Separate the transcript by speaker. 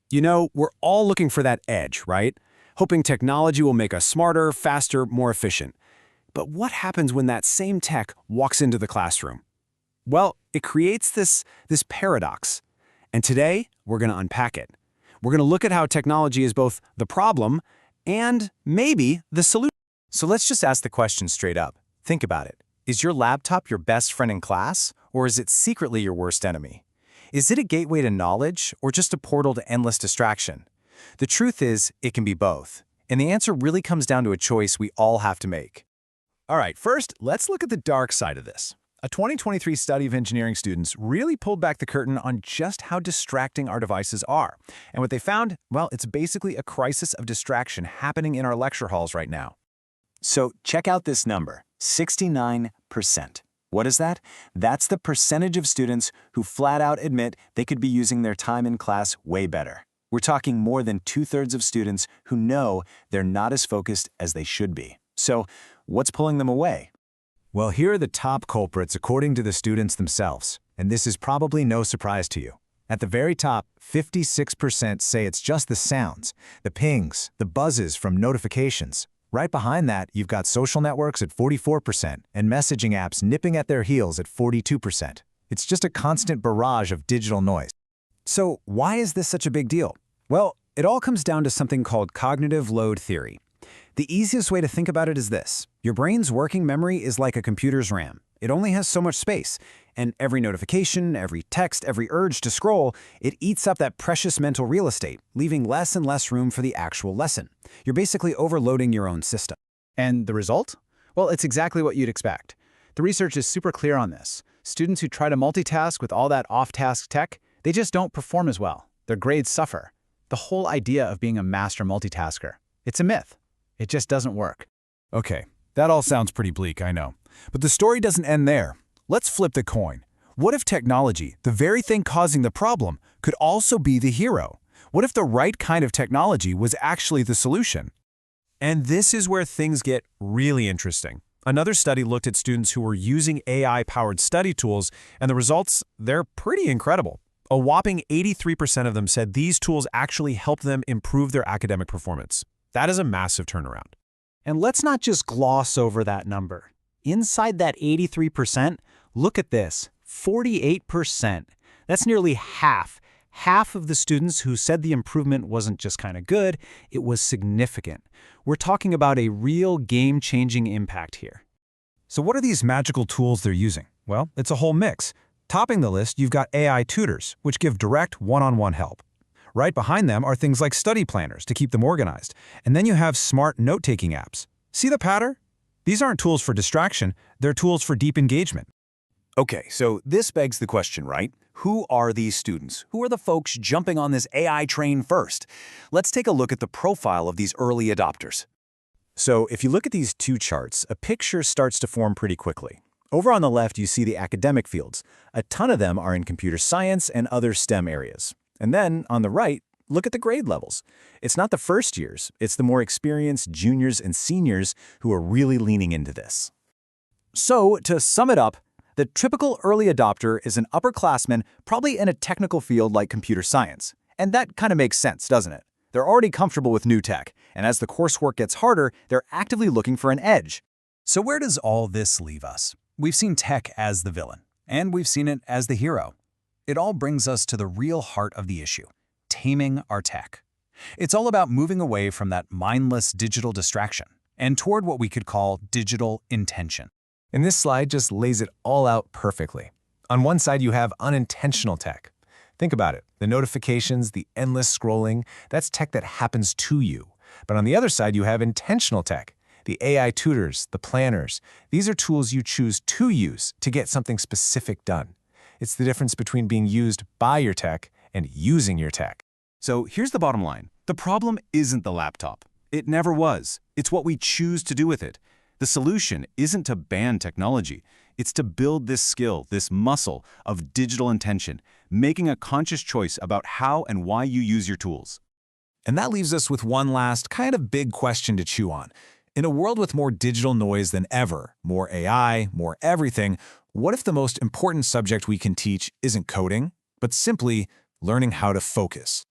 Speaker 1: You know, we're all looking for that edge, right? Hoping technology will make us smarter, faster, more efficient. But what happens when that same tech walks into the classroom? Well, it creates this paradox. And today, we're going to unpack it. We're going to look at how technology is both the problem and maybe the solution.
Speaker 2: So let's just ask the question straight up. Think about it. Is your laptop your best friend in class, or is it secretly your worst enemy? Is it a gateway to knowledge, or just a portal to endless distraction? The truth is, it can be both. And the answer really comes down to a choice we all have to make.
Speaker 3: All right, first, let's look at the dark side of this. A 2023 study of engineering students really pulled back the curtain on just how distracting our devices are. And what they found, well, it's basically a crisis of distraction happening in our lecture halls right now.
Speaker 2: So check out this number, 69%. What is that? That's the percentage of students who flat out admit they could be using their time in class way better. We're talking more than 2/3 of students who know they're not as focused as they should be. So what's pulling them away?
Speaker 3: Well, here are the top culprits according to the students themselves, and this is probably no surprise to you. At the very top, 56% say it's just the sounds, the pings, the buzzes from notifications. Right behind that, you've got social networks at 44% and messaging apps nipping at their heels at 42%. It's just a constant barrage of digital noise.
Speaker 1: So why is this such a big deal? Well, it all comes down to something called cognitive load theory. The easiest way to think about it is this. Your brain's working memory is like a computer's RAM. It only has so much space, and every notification, every text, every urge to scroll, it eats up that precious mental real estate, leaving less and less room for the actual lesson. You're basically overloading your own system.
Speaker 4: And the result? Well, it's exactly what you'd expect. The research is super clear on this. Students who try to multitask with all that off-task tech, they just don't perform as well. Their grades suffer. The whole idea of being a master multitasker, it's a myth. It just doesn't work.
Speaker 3: Okay, that all sounds pretty bleak, I know. But the story doesn't end there. Let's flip the coin. What if technology, the very thing causing the problem, could also be the hero? What if the right kind of technology was actually the solution?
Speaker 5: And this is where things get really interesting. Another study looked at students who were using AI-powered study tools, and the results, they're pretty incredible. A whopping 83% of them said these tools actually helped them improve their academic performance. That is a massive turnaround.
Speaker 4: And let's not just gloss over that number. Inside that 83%, look at this, 48%. That's nearly half. Half of the students who said the improvement wasn't just kind of good, it was significant. We're talking about a real game-changing impact here.
Speaker 3: So what are these magical tools they're using? Well, it's a whole mix. Topping the list, you've got AI tutors, which give direct one-on-one help. Right behind them are things like study planners to keep them organized. And then you have smart note-taking apps. See the pattern? These aren't tools for distraction, they're tools for deep engagement.
Speaker 2: Okay, so this begs the question, right? Who are these students? Who are the folks jumping on this AI train first? Let's take a look at the profile of these early adopters. So if you look at these two charts, a picture starts to form pretty quickly. Over on the left, you see the academic fields. A ton of them are in computer science and other STEM areas. And then, on the right, look at the grade levels. It's not the first years, it's the more experienced juniors and seniors who are really leaning into this. So, to sum it up, the typical early adopter is an upperclassman, probably in a technical field like computer science. And that kind of makes sense, doesn't it? They're already comfortable with new tech, and as the coursework gets harder, they're actively looking for an edge.
Speaker 6: So where does all this leave us? We've seen tech as the villain, and we've seen it as the hero. It all brings us to the real heart of the issue, taming our tech. It's all about moving away from that mindless digital distraction and toward what we could call digital intention.
Speaker 3: And this slide just lays it all out perfectly. On one side, you have unintentional tech. Think about it. The notifications, the endless scrolling, that's tech that happens to you. But on the other side, you have intentional tech. The AI tutors, the planners. These are tools you choose to use to get something specific done. It's the difference between being used by your tech and using your tech.
Speaker 2: So here's the bottom line. The problem isn't the laptop. It never was. It's what we choose to do with it. The solution isn't to ban technology. It's to build this skill, this muscle of digital intention, making a conscious choice about how and why you use your tools.
Speaker 3: And that leaves us with one last kind of big question to chew on. In a world with more digital noise than ever, more AI, more everything, what if the most important subject we can teach isn't coding, but simply learning how to focus?